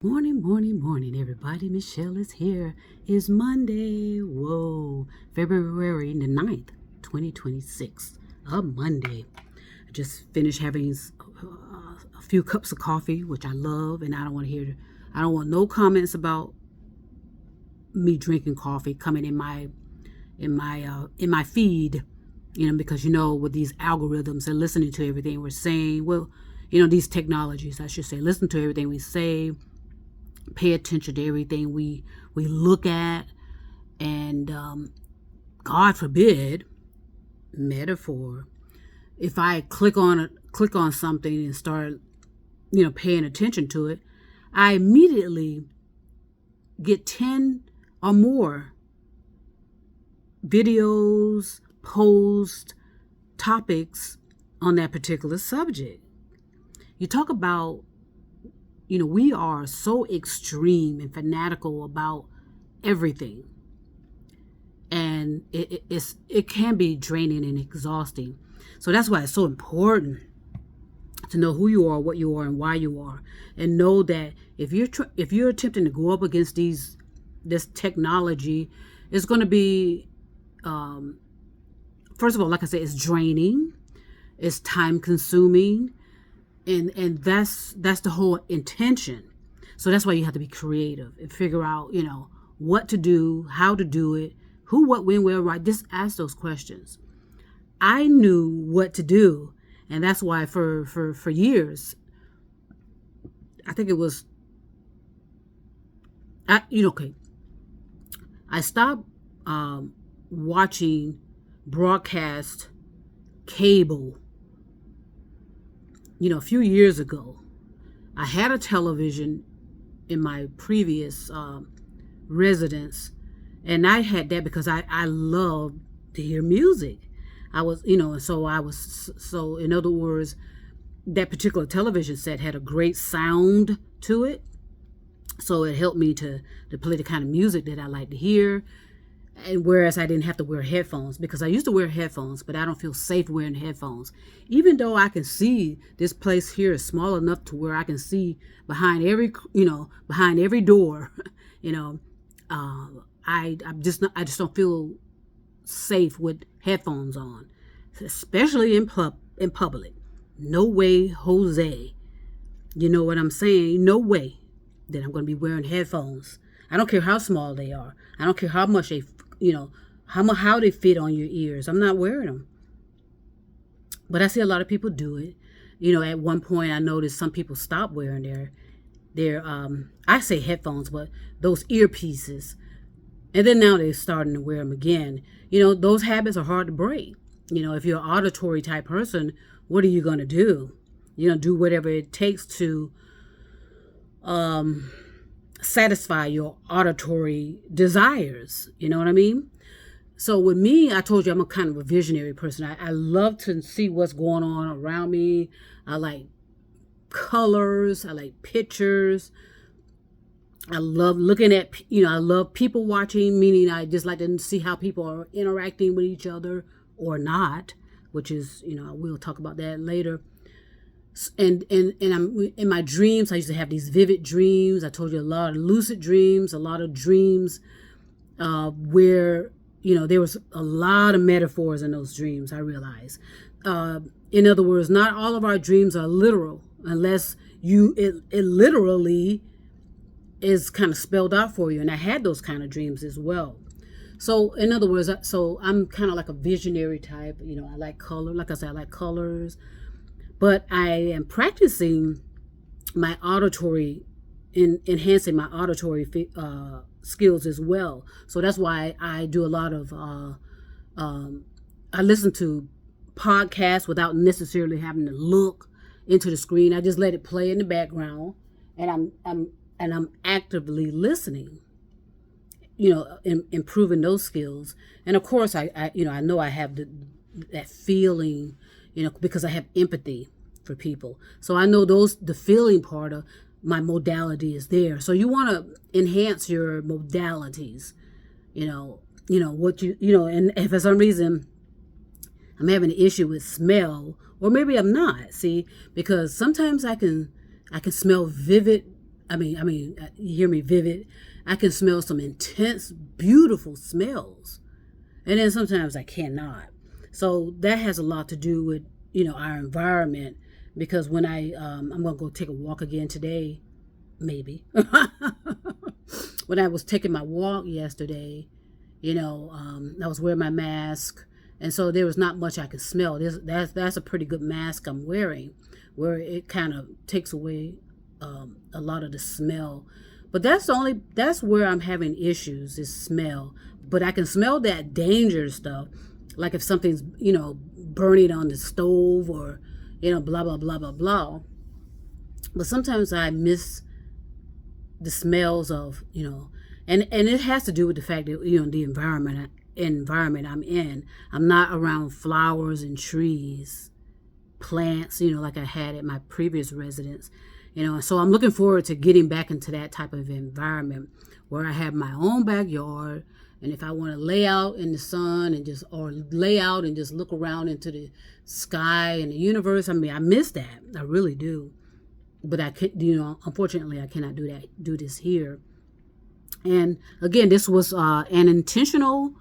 Morning, morning, morning, everybody. Michelle is here. It's Monday. Whoa. February the 9th, 2026. A Monday. I just finished having a few cups of coffee, which I love, and I don't want no comments about me drinking coffee coming in my feed, because with these algorithms and listening to everything we're saying, these technologies, I should say, listen to everything we say, pay attention to everything we look at, and God forbid, metaphor, if I click on something and start paying attention to it, I immediately get 10 or more videos, posts, topics on that particular subject. You talk about, we are so extreme and fanatical about everything. And it can be draining and exhausting. So that's why it's so important to know who you are, what you are, and why you are. And know that if you're attempting to go up against this technology, it's going to be, first of all, like I said, it's draining, it's time consuming. And that's the whole intention. So that's why you have to be creative and figure out, what to do, how to do it, who, what, when, where, right. Just ask those questions. I knew what to do, and that's why for years, I think it was, I stopped watching broadcast cable. A few years ago, I had a television in my previous residence, and I had that because I loved to hear music. I was, so in other words, that particular television set had a great sound to it. So it helped me to play the kind of music that I like to hear. And whereas I didn't have to wear headphones, because I used to wear headphones, but I don't feel safe wearing headphones. Even though I can see this place here is small enough to where I can see behind every door, I just don't feel safe with headphones on, especially in public. No way, Jose. You know what I'm saying? No way that I'm going to be wearing headphones. I don't care how small they are. I don't care how much they, how they fit on your ears. I'm not wearing them. But I see a lot of people do it. At one point I noticed some people stopped wearing their I say headphones, but those earpieces. And then now they're starting to wear them again. Those habits are hard to break. If you're an auditory type person, what are you going to do? Do whatever it takes to satisfy your auditory desires. You know what I mean? So with me, I told you I'm a kind of a visionary person. I love to see what's going on around me. I like colors. I like pictures. I love looking at, I love people watching, meaning I just like to see how people are interacting with each other or not, which is, we'll talk about that later. And I'm in my dreams. I used to have these vivid dreams. I told you a lot of lucid dreams, a lot of dreams where there was a lot of metaphors in those dreams. I realized. In other words, not all of our dreams are literal, unless it literally is kind of spelled out for you. And I had those kind of dreams as well. So in other words, I'm kind of like a visionary type. I like color. Like I said, I like colors. But I am practicing my auditory, enhancing my auditory skills as well. So that's why I do a lot of, I listen to podcasts without necessarily having to look into the screen. I just let it play in the background, and I'm actively listening. Improving those skills. And of course, I know I have that feeling. Because I have empathy for people. So I know the feeling part of my modality is there. So you want to enhance your modalities, what and if for some reason I'm having an issue with smell, or maybe I'm not, see, because sometimes I can smell vivid you hear me vivid. I can smell some intense, beautiful smells. And then sometimes I cannot. So that has a lot to do with, our environment. Because when I'm going to go take a walk again today, maybe. When I was taking my walk yesterday, I was wearing my mask. And so there was not much I could smell. That's a pretty good mask I'm wearing, where it kind of takes away a lot of the smell. But that's where I'm having issues, is smell. But I can smell that danger stuff, like if something's, burning on the stove, or, blah, blah, blah, blah, blah. But sometimes I miss the smells of, and it has to do with the fact that, the environment I'm in. I'm not around flowers and trees, plants, like I had at my previous residence. So I'm looking forward to getting back into that type of environment where I have my own backyard. And if I want to lay out in the sun or lay out and just look around into the sky and the universe, I miss that. I really do. But I can't, unfortunately, I cannot do this here. And again, this was an intentional,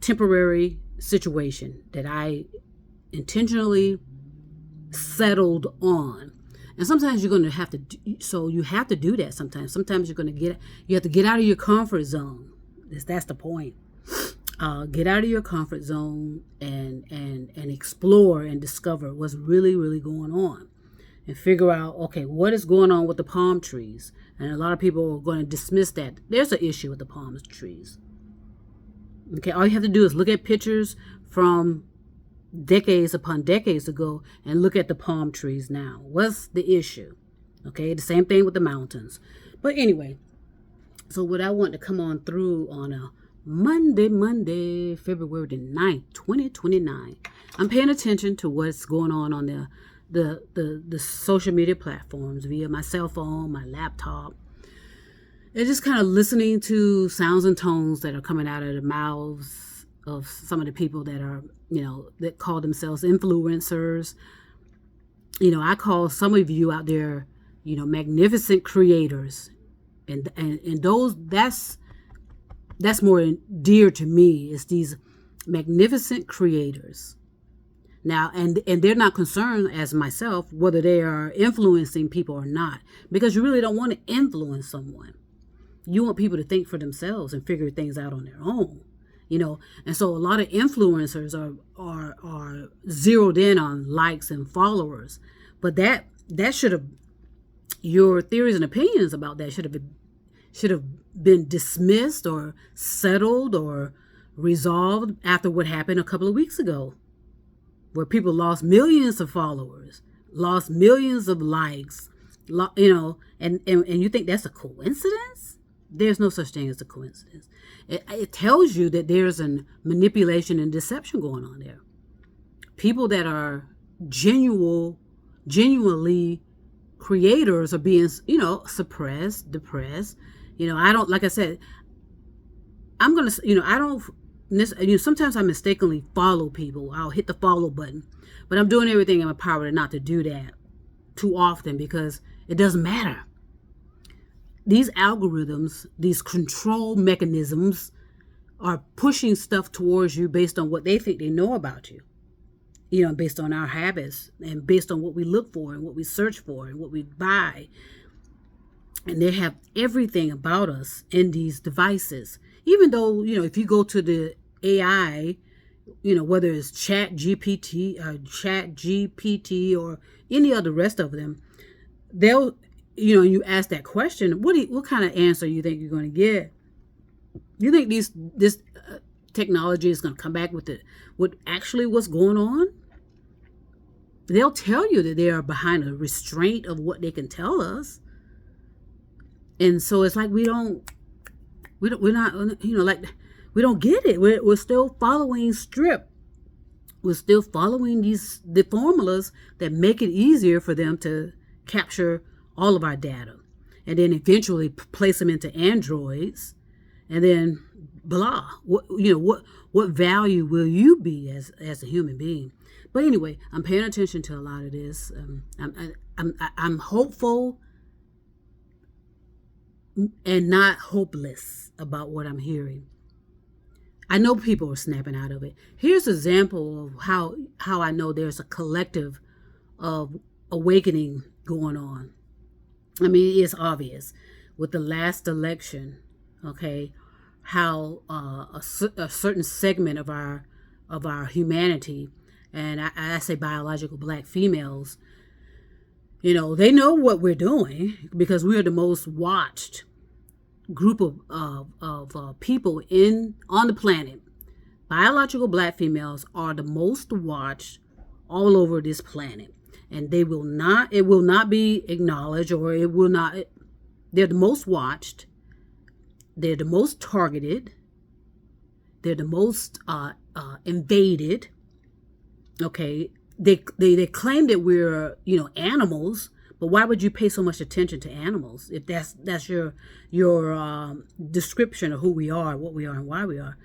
temporary situation that I intentionally settled on. And sometimes you're going to have to, so you have to do that sometimes. Sometimes you have to get out of your comfort zone. That's the point. Get out of your comfort zone and explore and discover what's really, really going on. And figure out, okay, what is going on with the palm trees? And a lot of people are going to dismiss that. There's an issue with the palm trees. Okay, all you have to do is look at pictures from decades upon decades ago and look at the palm trees now. What's the issue? Okay, the same thing with the mountains. But anyway, so what I want to come on through on a Monday, February the 9th, 2029. I'm paying attention to what's going on the social media platforms via my cell phone, my laptop, and just kind of listening to sounds and tones that are coming out of the mouths of some of the people that are, that call themselves influencers. I call some of you out there, magnificent creators, and those that's more dear to me, is these magnificent creators. Now, and they're not concerned, as myself, whether they are influencing people or not, because you really don't want to influence someone. You want people to think for themselves and figure things out on their own, And so a lot of influencers are zeroed in on likes and followers, but that should have, your theories and opinions about that should have been dismissed or settled or resolved after what happened a couple of weeks ago, where people lost millions of followers, lost millions of likes, and you think that's a coincidence? There's no such thing as a coincidence. It tells you that there's a manipulation and deception going on there. People that are genuinely creators are being, suppressed, depressed. I don't, like I said, I'm going to, I don't, sometimes I mistakenly follow people. I'll hit the follow button, but I'm doing everything in my power not to do that too often, because it doesn't matter. These algorithms, these control mechanisms, are pushing stuff towards you based on what they think they know about you. Based on our habits and based on what we look for and what we search for and what we buy. And they have everything about us in these devices. Even though, if you go to the AI, whether it's Chat GPT or any other rest of them, they'll, you ask that question, what kind of answer you think you're going to get? You think this technology is going to come back with what's going on? They'll tell you that they are behind a restraint of what they can tell us. And so it's like we don't get it. We're still following strip. We're still following the formulas that make it easier for them to capture all of our data, and then eventually place them into androids, and then blah. What value will you be as a human being? But anyway, I'm paying attention to a lot of this. I'm hopeful and not hopeless about what I'm hearing. I know people are snapping out of it. Here's an example of how I know there's a collective of awakening going on. I mean, it's obvious with the last election, okay, how a certain segment of our humanity, and I say biological black females, they know what we're doing because we are the most watched group of people on the planet. Biological black females are the most watched all over this planet, and it will not be acknowledged, or it will not. They're the most watched. They're the most targeted. They're the most invaded. Okay, they claim that we're animals, but why would you pay so much attention to animals if that's your description of who we are, what we are, and why we are?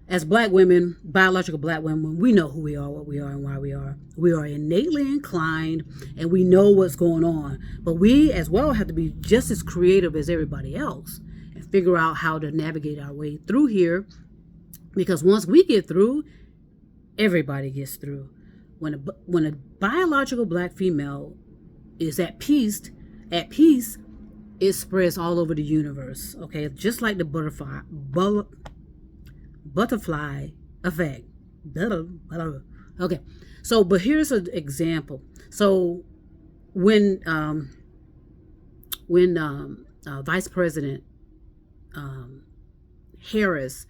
As black women, biological black women, we know who we are, what we are, and why we are. We are innately inclined, and we know what's going on. But we as well have to be just as creative as everybody else and figure out how to navigate our way through here. Because once we get through, everybody gets through. When a biological black female is at peace, it spreads all over the universe. Okay, just like the butterfly effect. Okay, so but here's an example. So when Vice President Harris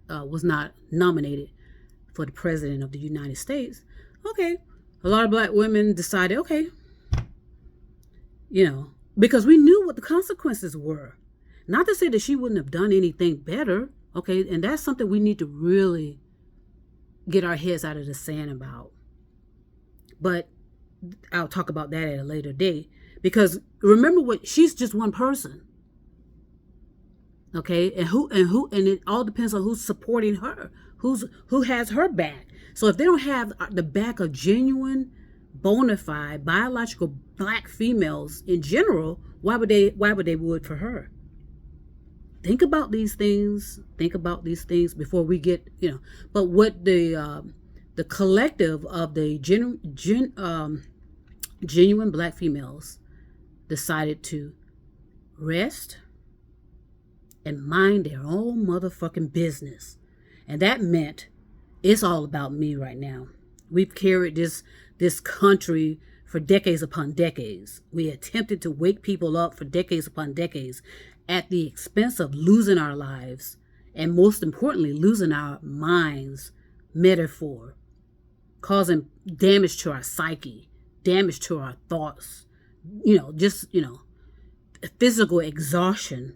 was not nominated for the president of the United States, okay, a lot of black women decided, okay, because we knew what the consequences were. Not to say that she wouldn't have done anything better, okay, and that's something we need to really get our heads out of the sand about. But I'll talk about that at a later date, because remember, she's just one person. Okay, and it all depends on who's supporting her, who has her back. So if they don't have the back of genuine, bona fide, biological black females in general, why would they vote for her? Think about these things before we get, But what the collective of the genuine black females decided to rest and mind their own motherfucking business. And that meant it's all about me right now. We've carried this country for decades upon decades. We attempted to wake people up for decades upon decades at the expense of losing our lives, and most importantly, losing our minds, metaphor, causing damage to our psyche, damage to our thoughts, physical exhaustion,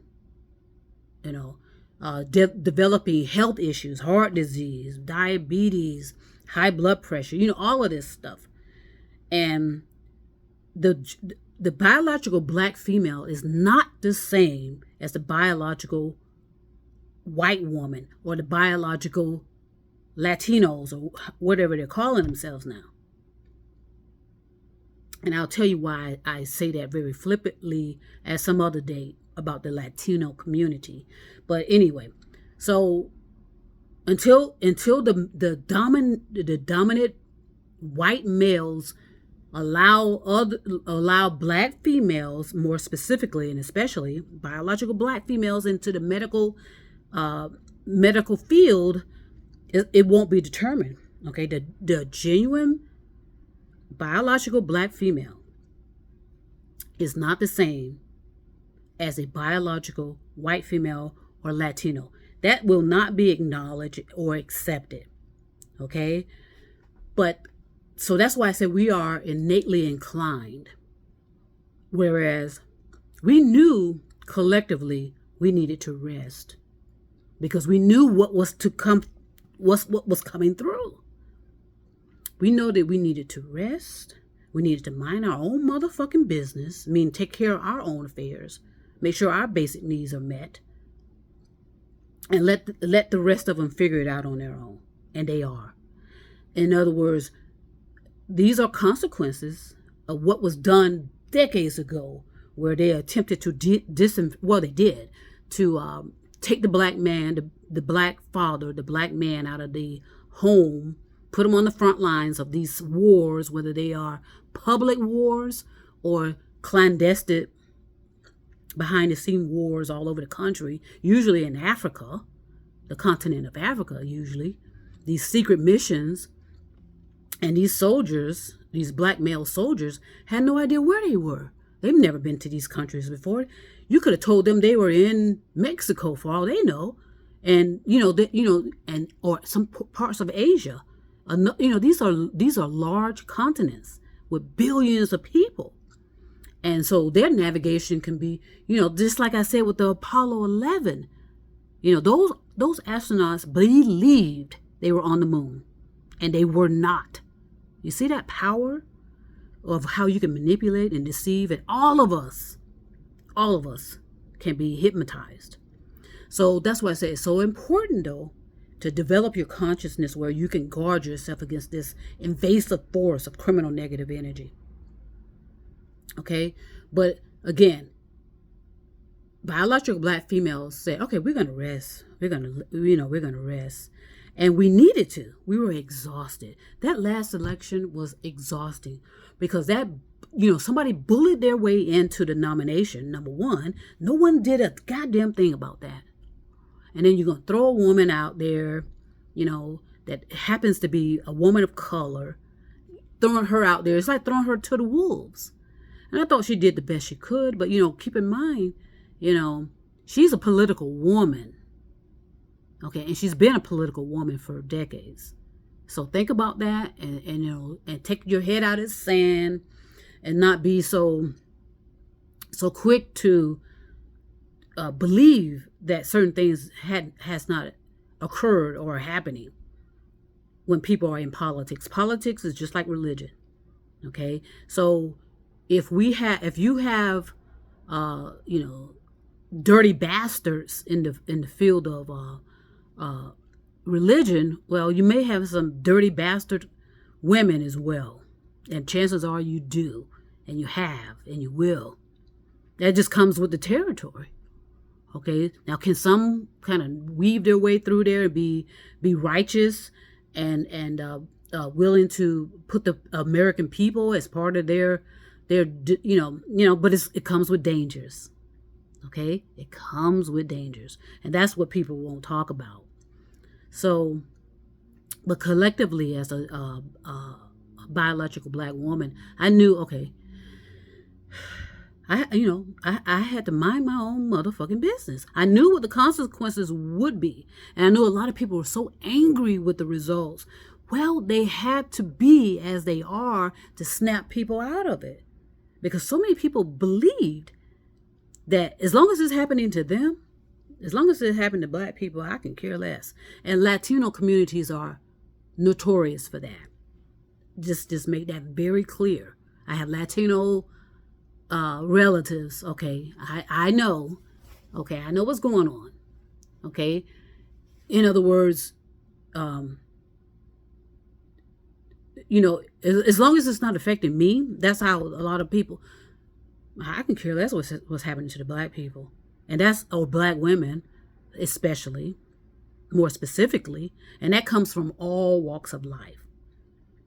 developing health issues, heart disease, diabetes, high blood pressure, all of this stuff. And the biological black female is not the same as the biological white woman or the biological Latinos or whatever they're calling themselves now. And I'll tell you why I say that very flippantly at some other day about the Latino community. But anyway, so until the dominant white males allow black females, more specifically and especially biological black females, into the medical field, it won't be determined. Okay, the genuine biological black female is not the same as a biological white female or Latino. That will not be acknowledged or accepted. Okay, but so that's why I said we are innately inclined, whereas we knew collectively we needed to rest because we knew what was to come, what was coming through. We know that we needed to rest. We needed to mind our own motherfucking business. I mean, take care of our own affairs. Make sure our basic needs are met. And let the rest of them figure it out on their own. And they are. In other words, these are consequences of what was done decades ago where they attempted to they did, to take the black man, the black father, the black man out of the home, put him on the front lines of these wars, whether they are public wars or clandestine, behind the scene wars all over the country, usually in Africa, the continent of Africa, usually. These secret missions, and these soldiers, these black male soldiers, had no idea where they were. They've never been to these countries before. You could have told them they were in Mexico for all they know, and or some parts of Asia. These are large continents with billions of people, and so their navigation can be, just like I said with the Apollo 11. Those astronauts believed they were on the moon, and they were not. You see that power of how you can manipulate and deceive, and all of us can be hypnotized. So that's why I say it's so important, though, to develop your consciousness where you can guard yourself against this invasive force of criminal negative energy. Okay? But again, biological black females said, okay, we're going to rest. We're going to rest. And we needed to. We were exhausted. That last election was exhausting because somebody bullied their way into the nomination, number one. No one did a goddamn thing about that. And then you're going to throw a woman out there, that happens to be a woman of color, throwing her out there. It's like throwing her to the wolves. And I thought she did the best she could. But, keep in mind, she's a political woman. Okay, and she's been a political woman for decades. So think about that, and take your head out of the sand, and not be so quick to believe that certain things has not occurred or are happening when people are in politics. Politics is just like religion. Okay, so if you have dirty bastards in the field of religion, well, you may have some dirty bastard women as well, and chances are you do, and you have, and you will. That just comes with the territory. Okay, now can some kind of weave their way through there and be righteous and willing to put the American people as part of their but it comes with dangers. Okay, it comes with dangers, and that's what people won't talk about. So, but collectively, as a biological black woman, I knew, okay, I had to mind my own motherfucking business. I knew what the consequences would be, and I knew a lot of people were so angry with the results. Well, they had to be as they are to snap people out of it, because so many people believed that as long as it's happening to them, as long as it happened to black people, I can care less. And Latino communities are notorious for that. Just make that very clear. I have Latino relatives. Okay, I know. Okay, I know what's going on. Okay, in other words, as long as it's not affecting me, that's how a lot of people. I can care less what's happening to the black people. And or black women, especially, more specifically. And that comes from all walks of life.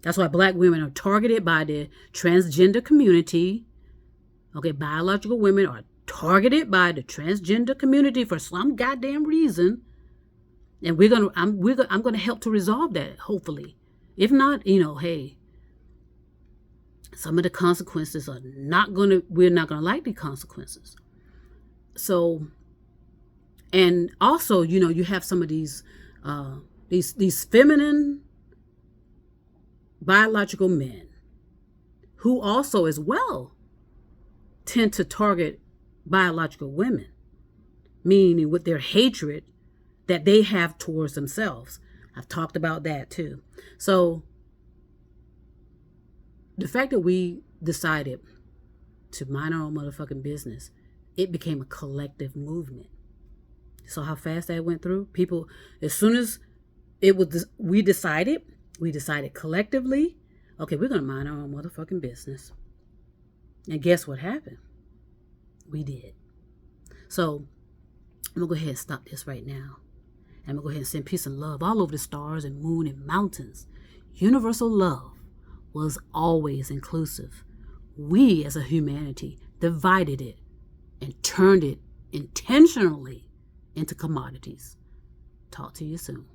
That's why black women are targeted by the transgender community. Okay, biological women are targeted by the transgender community for some goddamn reason. And I'm gonna help to resolve that, hopefully. If not, hey, some of the consequences we're not gonna like the consequences. So, and also, you have some of these feminine biological men who also as well tend to target biological women, meaning with their hatred that they have towards themselves. I've talked about that too. So the fact that we decided to mind our own motherfucking business, it became a collective movement. So how fast that went through? People, as soon as we decided collectively, okay, we're going to mind our own motherfucking business. And guess what happened? We did. So I'm going to go ahead and stop this right now. I'm going to go ahead and send peace and love all over the stars and moon and mountains. Universal love was always inclusive. We as a humanity divided it and turned it intentionally into commodities. Talk to you soon.